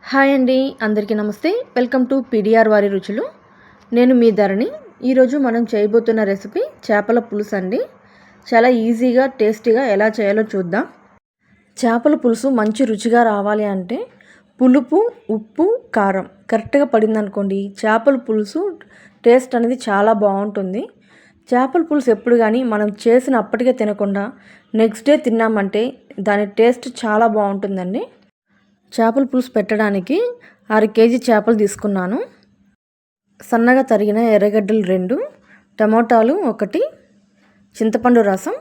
Hi అండి, అందరికీ నమస్తే. వెల్కమ్ టు పీడిఆర్ వారి రుచులు. నేను మీ ధరణి. ఈరోజు మనం చేయబోతున్న రెసిపీ చేపల పులుసు అండి. చాలా ఈజీగా టేస్టీగా ఎలా చేయాలో చూద్దాం. చేపల పులుసు మంచి రుచిగా రావాలి అంటే పులుపు, ఉప్పు, కారం కరెక్ట్గా పడిందనుకోండి, చేపల పులుసు టేస్ట్ అనేది చాలా బాగుంటుంది. చేపల పులుసు ఎప్పుడు కానీ మనం చేసిన అప్పటికే తినకుండా నెక్స్ట్ డే తిన్నామంటే దాని టేస్ట్ చాలా బాగుంటుందండి. చేపల పులుసు పెట్టడానికి 1/2 కేజీ చేపలు తీసుకున్నాను. సన్నగా తరిగిన ఎర్రగడ్డలు 2, టమోటాలు 1, చింతపండు రసం,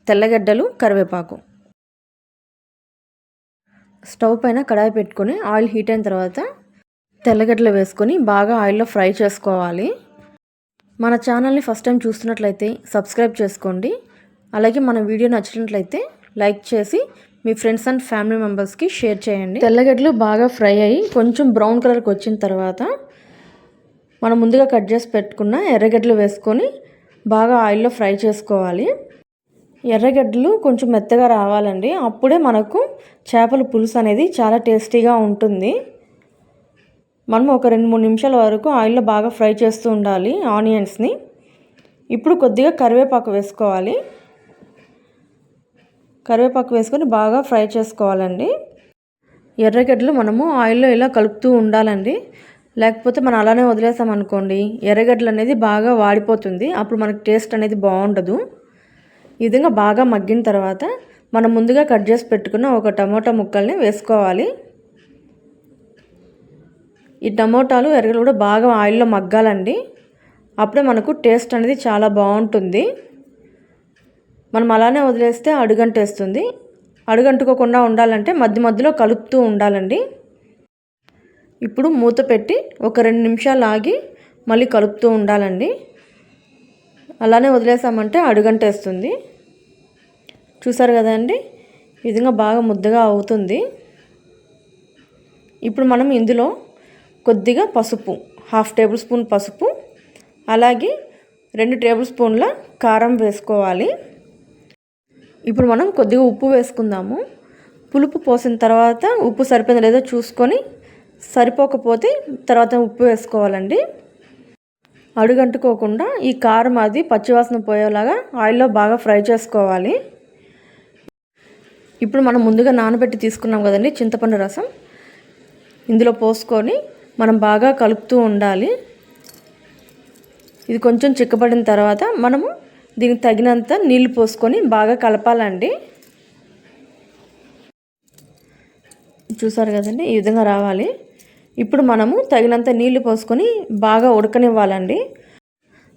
తెల్లగడ్డలు, కరివేపాకు. స్టవ్ పైన కడాయి పెట్టుకొని ఆయిల్ హీట్ అయిన తర్వాత తెల్లగడ్డలు వేసుకొని బాగా ఆయిల్లో ఫ్రై చేసుకోవాలి. మన ఛానల్ని ఫస్ట్ టైం చూస్తున్నట్లయితే సబ్స్క్రైబ్ చేసుకోండి. అలాగే మన వీడియో నచ్చినట్లయితే లైక్ చేసి మీ ఫ్రెండ్స్ అండ్ ఫ్యామిలీ మెంబర్స్కి షేర్ చేయండి. తెల్లగడ్డలు బాగా ఫ్రై అయ్యి కొంచెం బ్రౌన్ కలర్కి వచ్చిన తర్వాత మనం ముందుగా కట్ చేసి పెట్టుకున్న ఎర్రగడ్డలు వేసుకొని బాగా ఆయిల్లో ఫ్రై చేసుకోవాలి. ఎర్రగడ్డలు కొంచెం మెత్తగా రావాలండి, అప్పుడే మనకు చేపల పులుసు అనేది చాలా టేస్టీగా ఉంటుంది. మనం ఒక 2-3 నిమిషాల వరకు ఆయిల్లో బాగా ఫ్రై చేస్తూ ఉండాలి ఆనియన్స్ని. ఇప్పుడు కొద్దిగా కరివేపాకు వేసుకోవాలి. కరివేపాకు వేసుకొని బాగా ఫ్రై చేసుకోవాలండి. ఎర్రగడ్డలు మనము ఆయిల్లో ఇలా కలుపుతూ ఉండాలండి, లేకపోతే మనం అలానే వదిలేసామనుకోండి ఎర్రగడ్డలు అనేది బాగా వాడిపోతుంది, అప్పుడు మనకు టేస్ట్ అనేది బాగుండదు. ఈ విధంగా బాగా మగ్గిన తర్వాత మనం ముందుగా కట్ చేసి పెట్టుకున్న ఒక టమోటా ముక్కల్ని వేసుకోవాలి. ఈ టమోటాలు ఎర్రగడ్డలు కూడా బాగా ఆయిల్లో మగ్గాలండి, అప్పుడే మనకు టేస్ట్ అనేది చాలా బాగుంటుంది. మనం అలానే వదిలేస్తే అడుగంటేస్తుంది. అడుగంటుకోకుండా ఉండాలంటే మధ్య మధ్యలో కలుపుతూ ఉండాలండి. ఇప్పుడు మూత పెట్టి ఒక 2 నిమిషాలు ఆగి మళ్ళీ కలుపుతూ ఉండాలండి. అలానే వదిలేసామంటే అడుగంటేస్తుంది. చూసారు కదండి, ఈ విధంగా బాగా ముద్దగా అవుతుంది. ఇప్పుడు మనం ఇందులో కొద్దిగా పసుపు, 1/2 టేబుల్ స్పూన్ పసుపు, అలాగే 2 టేబుల్ స్పూన్ల కారం వేసుకోవాలి. ఇప్పుడు మనం కొద్దిగా ఉప్పు వేసుకుందాము. పులుపు పోసిన తర్వాత ఉప్పు సరిపోయిందో లేదో చూసుకొని, సరిపోకపోతే తర్వాత ఉప్పు వేసుకోవాలండి. అడుగంటుకోకుండా ఈ కారం అది పచ్చివాసన పోయేలాగా ఆయిల్లో బాగా ఫ్రై చేసుకోవాలి. ఇప్పుడు మనం ముందుగా నానబెట్టి తీసుకున్నాం కదండి చింతపండు రసం, ఇందులో పోసుకొని మనం బాగా కలుపుతూ ఉండాలి. ఇది కొంచెం చిక్కబడిన తర్వాత మనము దీనికి తగినంత నీళ్లు పోసుకొని బాగా కలపాలండి. చూసారు కదండి, ఈ విధంగా రావాలి. ఇప్పుడు మనము తగినంత నీళ్లు పోసుకొని బాగా ఉడకనివ్వాలండి.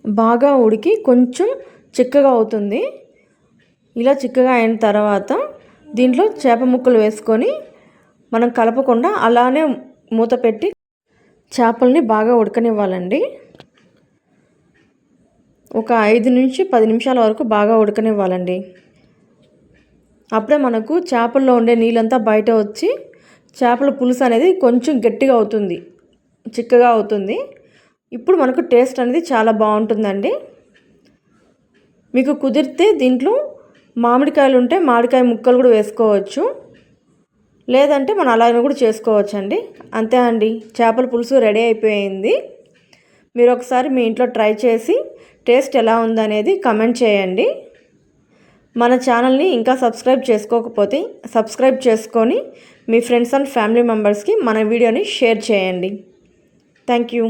బాగా ఉడికి కొంచెం చిక్కగా అవుతుంది. ఇలా చిక్కగా అయిన తర్వాత దీంట్లో చేప ముక్కలు వేసుకొని మనం కలపకుండా అలానే మూత పెట్టి చేపల్ని బాగా ఉడకనివ్వాలండి. ఒక 5 నుంచి 10 నిమిషాల వరకు బాగా ఉడకనివ్వాలండి. అప్పుడే మనకు చేపల్లో ఉండే నీళ్ళంతా బయట వచ్చి చేపల పులుసు అనేది కొంచెం గట్టిగా అవుతుంది, చిక్కగా అవుతుంది. ఇప్పుడు మనకు టేస్ట్ అనేది చాలా బాగుంటుందండి. మీకు కుదిరితే దీంట్లో మామిడికాయలు ఉంటే మామిడికాయ ముక్కలు కూడా వేసుకోవచ్చు, లేదంటే మనం అలాగే కూడా చేసుకోవచ్చు అండి. అంతే అండి, చేపల పులుసు రెడీ అయిపోయింది. మీరు ఒకసారి మీ ఇంట్లో ట్రై చేసి టేస్ట్ ఎలా ఉందనేది కమెంట్ చేయండి. మన ఛానల్ని ఇంకా సబ్స్క్రైబ్ చేసుకోకపోతే సబ్స్క్రైబ్ చేసుకొని మీ ఫ్రెండ్స్ అండ్ ఫ్యామిలీ మెంబర్స్కి మన వీడియోని షేర్ చేయండి. Thank you.